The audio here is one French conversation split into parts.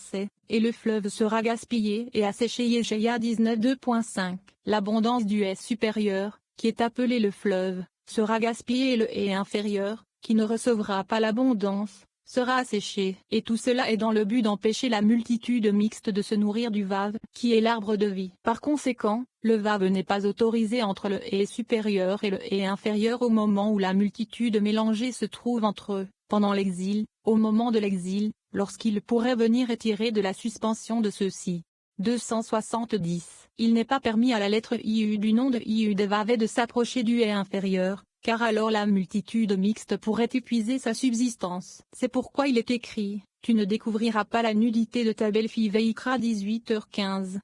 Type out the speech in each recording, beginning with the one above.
verset, et le fleuve sera gaspillé et asséché. Yeshaïa 19:2.5. L'abondance du haie supérieur, qui est appelé le fleuve, sera gaspillé et le haie inférieur, qui ne recevra pas l'abondance, sera asséché. Et tout cela est dans le but d'empêcher la multitude mixte de se nourrir du vave, qui est l'arbre de vie. Par conséquent, le vave n'est pas autorisé entre le haie supérieur et le haie inférieur au moment où la multitude mélangée se trouve entre eux, pendant l'exil, au moment de l'exil, lorsqu'il pourrait venir et tirer de la suspension de ceux-ci. 270. Il n'est pas permis à la lettre IU du nom de IU Vav de s'approcher du haie inférieur, car alors la multitude mixte pourrait épuiser sa subsistance. C'est pourquoi il est écrit, tu ne découvriras pas la nudité de ta belle-fille. Veikra 18h15,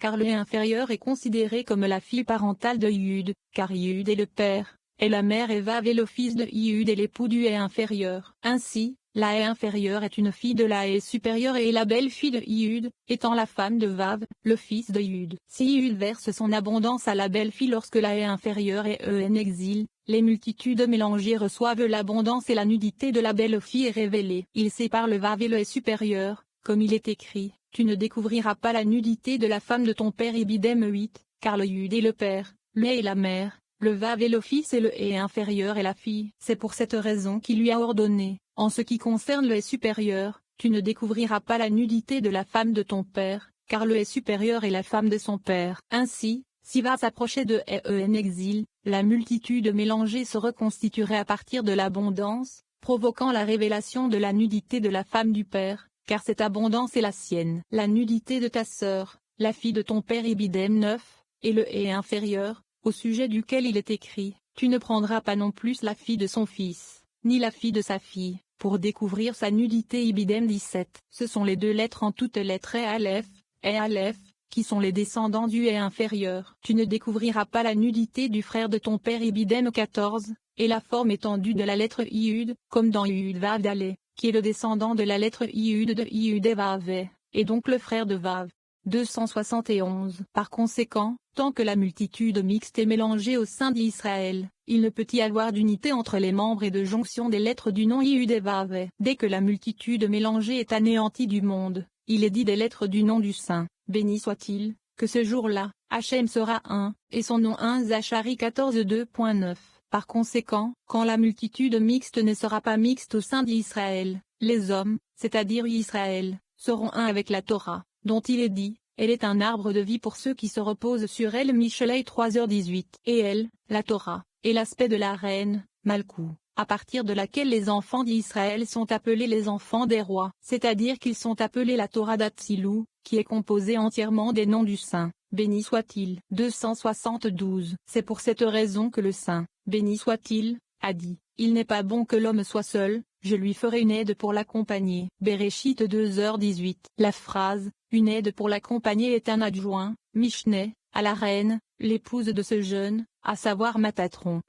car le haie inférieur est considéré comme la fille parentale de Yud, car Yud est le père, et la mère est Vav et le fils de Yud est l'époux du haie inférieur. Ainsi, la haie inférieure est une fille de la haie supérieure et la belle-fille de Yud, étant la femme de Vav, le fils de Yud. Si Yud verse son abondance à la belle-fille lorsque la haie inférieure est en exil, les multitudes mélangées reçoivent l'abondance et la nudité de la belle-fille est révélée. Il sépare le Vav et le haie supérieur, comme il est écrit, tu ne découvriras pas la nudité de la femme de ton père. Ibidem 8, car le Yud est le père, le haie est la mère, le Vav est le fils et le haie inférieur est la fille. C'est pour cette raison qu'il lui a ordonné, en ce qui concerne le haie supérieur, tu ne découvriras pas la nudité de la femme de ton père, car le haie supérieur est la femme de son père. Ainsi, si va s'approcher de haie en exil, la multitude mélangée se reconstituerait à partir de l'abondance, provoquant la révélation de la nudité de la femme du père, car cette abondance est la sienne. La nudité de ta sœur, la fille de ton père. Ibidem 9, et le haie inférieur, au sujet duquel il est écrit, tu ne prendras pas non plus la fille de son fils, ni la fille de sa fille, pour découvrir sa nudité. Ibidem 17. Ce sont les deux lettres en toutes lettres et Aleph, qui sont les descendants du haie inférieur. Tu ne découvriras pas la nudité du frère de ton père. Ibidem 14, et la forme étendue de la lettre Iud, comme dans Iud Vav Dalé, qui est le descendant de la lettre Iud de Iud et Vav, et donc le frère de Vav. 271. Par conséquent, tant que la multitude mixte est mélangée au sein d'Israël, il ne peut y avoir d'unité entre les membres et de jonction des lettres du nom Iud et Vav. Dès que la multitude mélangée est anéantie du monde, il est dit des lettres du nom du Saint, béni soit-il, que ce jour-là, Hachem sera un, et son nom un. Zacharie 14:2.9. Par conséquent, quand la multitude mixte ne sera pas mixte au sein d'Israël, les hommes, c'est-à-dire Israël, seront un avec la Torah, dont il est dit, elle est un arbre de vie pour ceux qui se reposent sur elle. Michelet 3h18. Et elle, la Torah, est l'aspect de la reine, Malkou, à partir de laquelle les enfants d'Israël sont appelés les enfants des rois, c'est-à-dire qu'ils sont appelés la Torah d'Atsilou, qui est composée entièrement des noms du Saint, béni soit-il. 272. C'est pour cette raison que le Saint, béni soit-il, a dit, il n'est pas bon que l'homme soit seul, je lui ferai une aide pour l'accompagner. Béréchit 2h18. La phrase, une aide pour l'accompagner est un adjoint, Mishneh, à la reine, l'épouse de ce jeune, à savoir Matatron.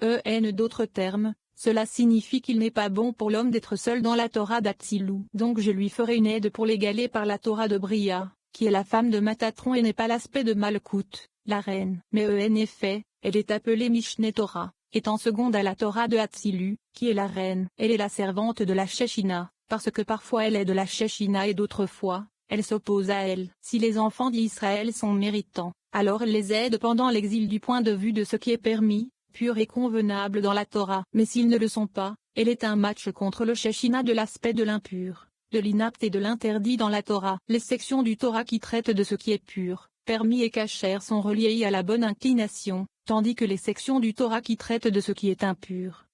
D'autres termes, cela signifie qu'il n'est pas bon pour l'homme d'être seul dans la Torah d'Atsilou. Donc je lui ferai une aide pour l'égaler par la Torah de Bria, qui est la femme de Matatron et n'est pas l'aspect de Malkout, la reine. Mais en effet, elle est appelée Mishneh Torah, étant seconde à la Torah de Hatzilu, qui est la reine. Elle est la servante de la Shechina, parce que parfois elle est de la Shechina et d'autres fois, elle s'oppose à elle. Si les enfants d'Israël sont méritants, alors elle les aide pendant l'exil du point de vue de ce qui est permis, pur et convenable dans la Torah. Mais s'ils ne le sont pas, elle est un match contre le Shechina de l'aspect de l'impur, de l'inapte et de l'interdit dans la Torah. Les sections du Torah qui traitent de ce qui est pur, permis et cachère sont reliées à la bonne inclination, tandis que les sections du Torah qui traitent de ce qui est impur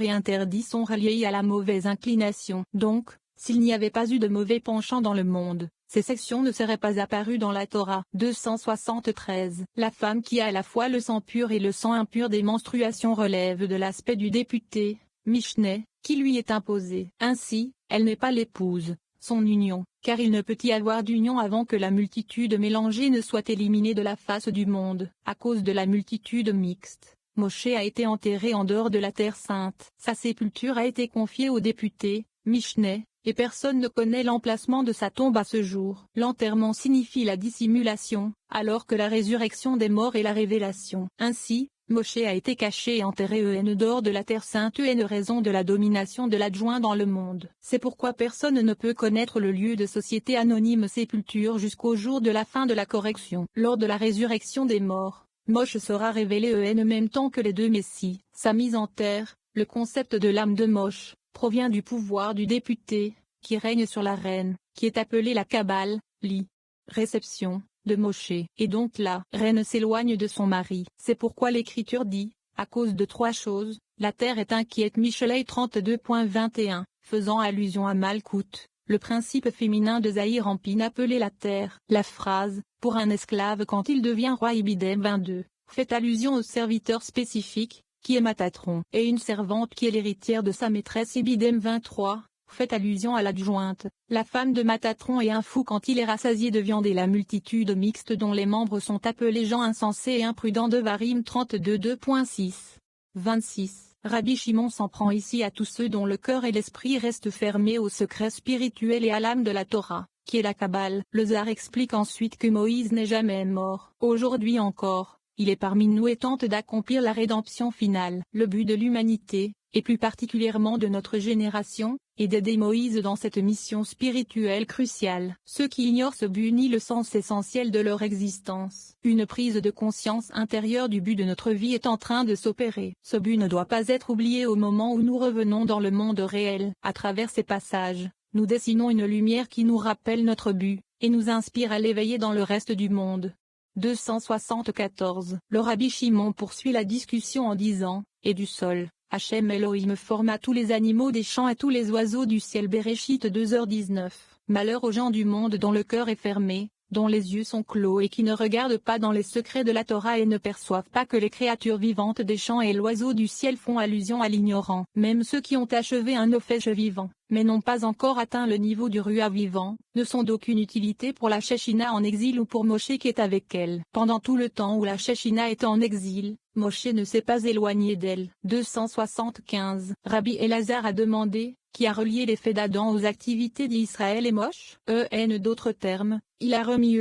et interdit sont reliées à la mauvaise inclination. Donc, s'il n'y avait pas eu de mauvais penchant dans le monde, ces sections ne seraient pas apparues dans la Torah. 273. La femme qui a à la fois le sang pur et le sang impur des menstruations relève de l'aspect du député, Mishneh, qui lui est imposé. Ainsi, elle n'est pas l'épouse, son union, car il ne peut y avoir d'union avant que la multitude mélangée ne soit éliminée de la face du monde. À cause de la multitude mixte, Moshe a été enterré en dehors de la terre sainte. Sa sépulture a été confiée aux députés, Mishneh, et personne ne connaît l'emplacement de sa tombe à ce jour. L'enterrement signifie la dissimulation, alors que la résurrection des morts est la révélation. Ainsi, Moshe a été caché et enterré dehors de la Terre Sainte raison de la domination de l'adjoint dans le monde. C'est pourquoi personne ne peut connaître le lieu de société anonyme sépulture jusqu'au jour de la fin de la correction. Lors de la résurrection des morts, Moshe sera révélé en même temps que les deux Messies. Sa mise en terre, le concept de l'âme de Moshe, provient du pouvoir du député, qui règne sur la reine, qui est appelée la Kabbale, réception de Moshe, et donc la reine s'éloigne de son mari. C'est pourquoi l'Écriture dit, à cause de trois choses, la terre est inquiète. Michelet 32.21, faisant allusion à Malkout, le principe féminin de Zahir Ampin appelé la terre. La phrase, pour un esclave quand il devient roi Ibidem 22, fait allusion au serviteur spécifique, qui est Matatron, et une servante qui est l'héritière de sa maîtresse Ibidem 23. Fait allusion à l'adjointe, la femme de Matatron et un fou quand il est rassasié de viande et la multitude mixte dont les membres sont appelés gens insensés et imprudents de Varim 32 2.6. 26. Rabbi Shimon s'en prend ici à tous ceux dont le cœur et l'esprit restent fermés au secret spirituel et à l'âme de la Torah, qui est la Kabbale. Le Zohar explique ensuite que Moïse n'est jamais mort. Aujourd'hui encore, il est parmi nous et tente d'accomplir la rédemption finale. Le but de l'humanité, et plus particulièrement de notre génération, et d'aider Moïse dans cette mission spirituelle cruciale. Ceux qui ignorent ce but nient le sens essentiel de leur existence. Une prise de conscience intérieure du but de notre vie est en train de s'opérer. Ce but ne doit pas être oublié au moment où nous revenons dans le monde réel. À travers ces passages, nous dessinons une lumière qui nous rappelle notre but, et nous inspire à l'éveiller dans le reste du monde. 274. Le Rabbi Shimon poursuit la discussion en disant, « Et du sol, Hachem Elohim forma tous les animaux des champs et tous les oiseaux du ciel. » Béréchit 2h19. Malheur aux gens du monde dont le cœur est fermé, dont les yeux sont clos et qui ne regardent pas dans les secrets de la Torah et ne perçoivent pas que les créatures vivantes des champs et l'oiseau du ciel font allusion à l'ignorant. Même ceux qui ont achevé un ophège vivant, mais n'ont pas encore atteint le niveau du rua vivant, ne sont d'aucune utilité pour la Shechina en exil ou pour Moshe qui est avec elle. Pendant tout le temps où la Shechina est en exil, Moshe ne s'est pas éloigné d'elle. 275. Rabbi Elazar a demandé, qui a relié les faits d'Adam aux activités d'Israël et Moshe? D'autres termes, il a remis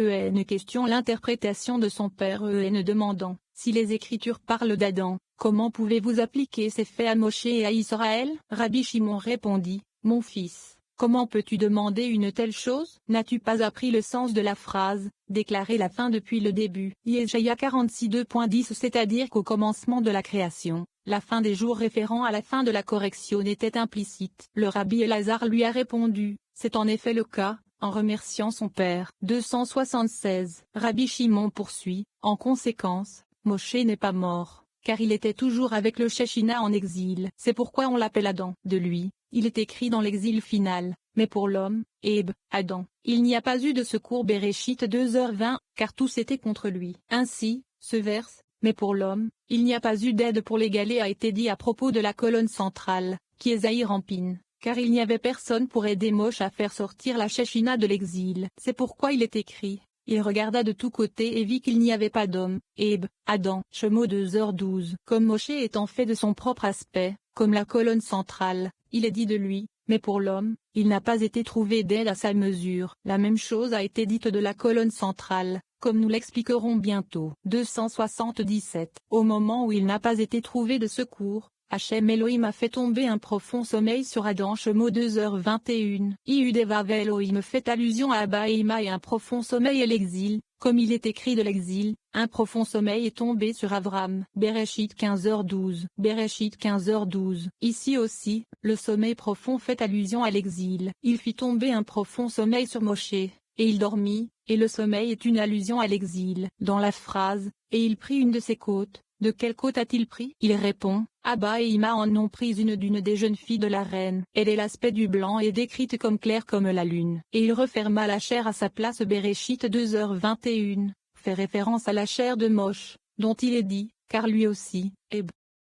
question l'interprétation de son père demandant, si les Écritures parlent d'Adam, comment pouvez-vous appliquer ces faits à Moshe et à Israël? Rabbi Shimon répondit, mon fils, comment peux-tu demander une telle chose? N'as-tu pas appris le sens de la phrase, déclarer la fin depuis le début? Yeshaïa 46.2.10. C'est-à-dire qu'au commencement de la création, la fin des jours référant à la fin de la correction était implicite. Le Rabbi Elazar lui a répondu, c'est en effet le cas, en remerciant son père. 276. Rabbi Shimon poursuit, en conséquence, Moshe n'est pas mort, car il était toujours avec le Shechina en exil. C'est pourquoi on l'appelle Adam. De lui, il est écrit dans l'exil final, mais pour l'homme, Adam, il n'y a pas eu de secours. Béréchit 2h20, car tous étaient contre lui. Ainsi, ce verse, mais pour l'homme, il n'y a pas eu d'aide pour l'égaler a été dit à propos de la colonne centrale, qui est Zahir Ampin, car il n'y avait personne pour aider Moshe à faire sortir la Shechina de l'exil. C'est pourquoi il est écrit, il regarda de tous côtés et vit qu'il n'y avait pas d'homme, Adam. Shemo 2h12. Comme Moshe étant fait de son propre aspect, comme la colonne centrale, il est dit de lui, mais pour l'homme, il n'a pas été trouvé d'aide à sa mesure. La même chose a été dite de la colonne centrale, comme nous l'expliquerons bientôt. 277. Au moment où il n'a pas été trouvé de secours, Hachem Elohim a fait tomber un profond sommeil sur Adam. Shemo 2h21. Iudevav Elohim fait allusion à Abba et Ima et un profond sommeil et l'exil, comme il est écrit de l'exil, un profond sommeil est tombé sur Avram. Bereshit 15h12. Bereshit 15h12. Ici aussi, le sommeil profond fait allusion à l'exil. Il fit tomber un profond sommeil sur Moshe, et il dormit, et le sommeil est une allusion à l'exil. Dans la phrase, et il prit une de ses côtes, de quelle côte a-t-il pris? Il répond, Abba et Ima en ont pris une d'une des jeunes filles de la reine. Elle est l'aspect du blanc et décrite comme claire comme la lune. Et il referma la chair à sa place. Béréchit 2h21, fait référence à la chair de Moshe, dont il est dit, car lui aussi,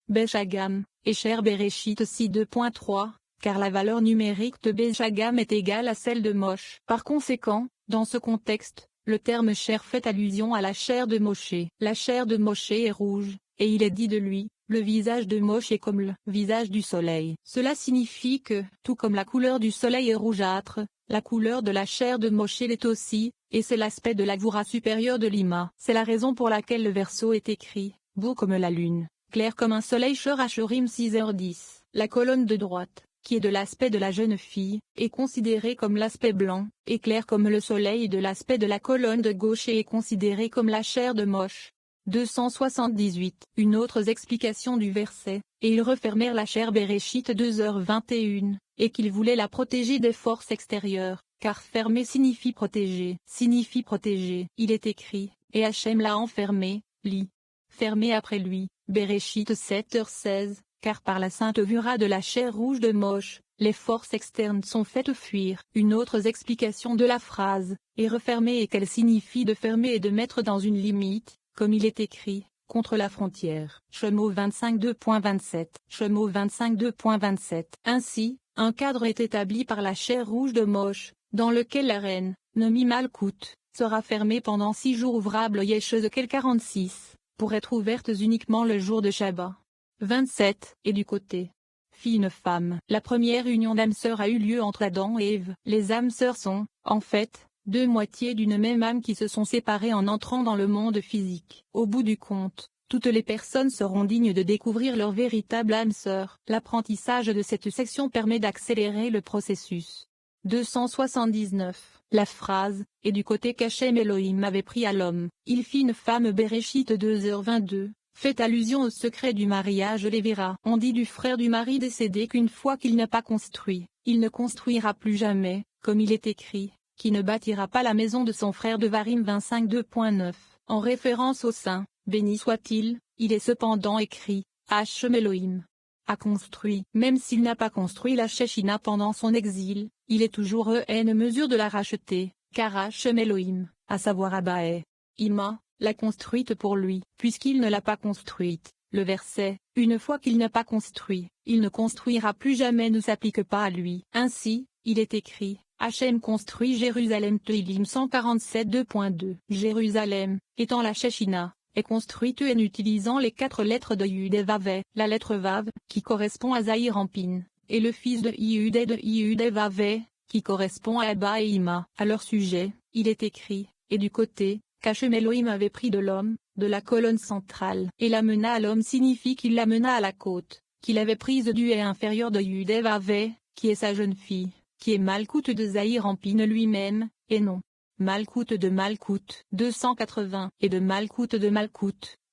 Béchagam, et chair. Béréchit 6.2.3, car la valeur numérique de Béchagam est égale à celle de Moshe. Par conséquent, dans ce contexte, le terme chair fait allusion à la chair de Moshe. La chair de Moshe est rouge, et il est dit de lui, le visage de Moshe est comme le visage du soleil. Cela signifie que, tout comme la couleur du soleil est rougeâtre, la couleur de la chair de Moshe l'est aussi, et c'est l'aspect de la Gvura supérieure de l'Ima. C'est la raison pour laquelle le verso est écrit, beau comme la lune, clair comme un soleil. Shor-Hashorim 6h10. La colonne de droite, qui est de l'aspect de la jeune fille, est considérée comme l'aspect blanc, et clair comme le soleil de l'aspect de la colonne de gauche et est considérée comme la chair de Moche. 278. Une autre explication du verset, et ils refermèrent la chair Béréchit 2h21, et qu'ils voulaient la protéger des forces extérieures, car fermer signifie protéger. Il est écrit, et Hachem l'a enfermé, fermé après lui, Béréchit 7h16. Car par la sainte vura de la chair rouge de Moche, les forces externes sont faites fuir. Une autre explication de la phrase, et refermer, et qu'elle signifie de fermer et de mettre dans une limite, comme il est écrit, contre la frontière. Shemo 25:2.27. Ainsi, un cadre est établi par la chair rouge de Moche, dans lequel la reine, nommée Malkout, sera fermée pendant 6 jours ouvrables Yeshezel 46, pour être ouvertes uniquement le jour de Shabbat. 27. Et du côté fille-femme. La première union d'âmes sœurs a eu lieu entre Adam et Ève. Les âmes sœurs sont, en fait, deux moitiés d'une même âme qui se sont séparées en entrant dans le monde physique. Au bout du compte, toutes les personnes seront dignes de découvrir leur véritable âme sœur. L'apprentissage de cette section permet d'accélérer le processus. 279. La phrase, et du côté qu'Hachem Elohim avait pris à l'homme, il fit une femme Béréchit 2h22. Fait allusion au secret du mariage Lévira. On dit du frère du mari décédé qu'une fois qu'il n'a pas construit, il ne construira plus jamais, comme il est écrit, qui ne bâtira pas la maison de son frère. Devarim 25:2.9. En référence au saint, béni soit-il, il est cependant écrit, Hachem Elohim a construit. Même s'il n'a pas construit la Shechina pendant son exil, il est toujours en mesure de la racheter, car Hachem Elohim, à savoir Abaé, Ima, l'a construite pour lui, puisqu'il ne l'a pas construite. Le verset, une fois qu'il n'a pas construit, il ne construira plus jamais ne s'applique pas à lui. Ainsi, il est écrit, Hachem construit Jérusalem. Teilim 147:2.2. Jérusalem, étant la Shechina, est construite en utilisant les 4 lettres de Yud et Vav. La lettre Vav, qui correspond à Zahir Ampin, et le fils de Yud et Vav, qui correspond à Abba et Ima. À leur sujet, il est écrit, et du côté qu'Hachem Elohim avait pris de l'homme, de la colonne centrale, et l'amena à l'homme signifie qu'il l'amena à la côte, qu'il avait prise du haie inférieur de Yud et Vav, qui est sa jeune fille, qui est Malkout de Zahir Ampin lui-même, et non Malkout de Malkout. 280. Et de Malkout,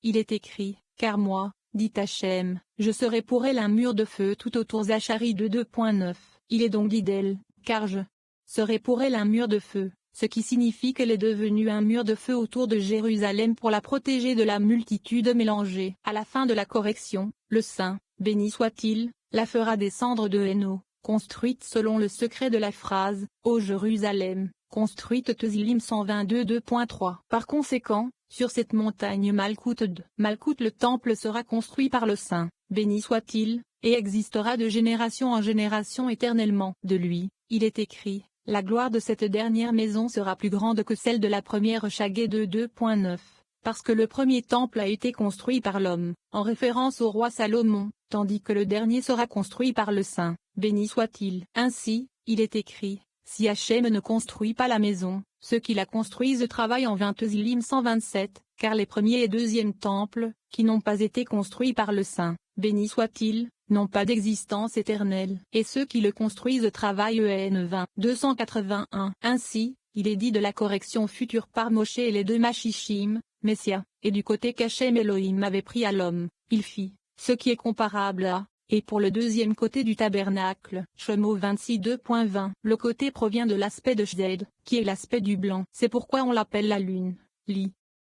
il est écrit, car moi, dit Hachem, je serai pour elle un mur de feu tout autour. Zacharie 2:9. Il est donc dit d'elle, car je serai pour elle un mur de feu. Ce qui signifie qu'elle est devenue un mur de feu autour de Jérusalem pour la protéger de la multitude mélangée. À la fin de la correction, le saint, béni soit-il, la fera descendre de Héno, construite selon le secret de la phrase, ô Jérusalem, construite Teilim 122:2.3. Par conséquent, sur cette montagne Malkout le temple sera construit par le saint, béni soit-il, et existera de génération en génération éternellement. De lui, il est écrit, la gloire de cette dernière maison sera plus grande que celle de la première. Chagué 2:9. Parce que le premier temple a été construit par l'homme, en référence au roi Salomon, tandis que le dernier sera construit par le saint, béni soit-il. Ainsi, il est écrit, si Hachem ne construit pas la maison, ceux qui la construisent travaillent en vain. Teilim 127, car les premiers et deuxièmes temples, qui n'ont pas été construits par le saint, béni soit-il, n'ont pas d'existence éternelle, et ceux qui le construisent travaillent en vain. 281. Ainsi, il est dit de la correction future par Moshe et les deux Machishim, Messia, et du côté qu'Hachem Elohim avait pris à l'homme, il fit, ce qui est comparable à, et pour le deuxième côté du tabernacle, Shemo 26:2.20. Le côté provient de l'aspect de Shed, qui est l'aspect du blanc. C'est pourquoi on l'appelle la lune,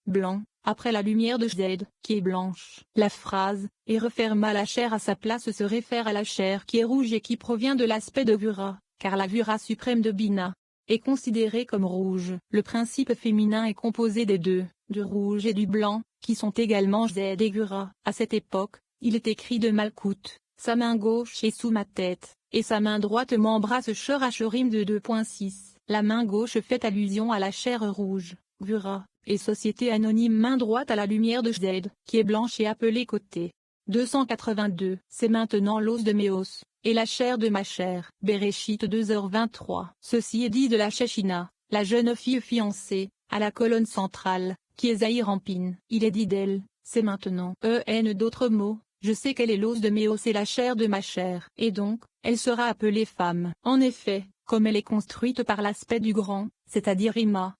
blanc, après la lumière de Shed, qui est blanche. La phrase, et referma la chair à sa place se réfère à la chair qui est rouge et qui provient de l'aspect de Vura, car la Vura suprême de Bina est considérée comme rouge. Le principe féminin est composé des deux, du rouge et du blanc, qui sont également Shed et Vura. À cette époque, il est écrit de Malkout, sa main gauche est sous ma tête, et sa main droite m'embrasse. Shor-Hashorim 2:6. La main gauche fait allusion à la chair rouge, Vura, et société anonyme main droite à la lumière de Shed, qui est blanche et appelée côté. 282. C'est maintenant l'os de mes os, et la chair de ma chair. Béréchit 2h23. Ceci est dit de la Shechina, la jeune fille fiancée, à la colonne centrale, qui est Zahir Ampin. Il est dit d'elle, c'est maintenant. D'autres mots, je sais qu'elle est l'os de mes os et la chair de ma chair. Et donc, elle sera appelée femme. En effet, comme elle est construite par l'aspect du grand, c'est-à-dire Ima,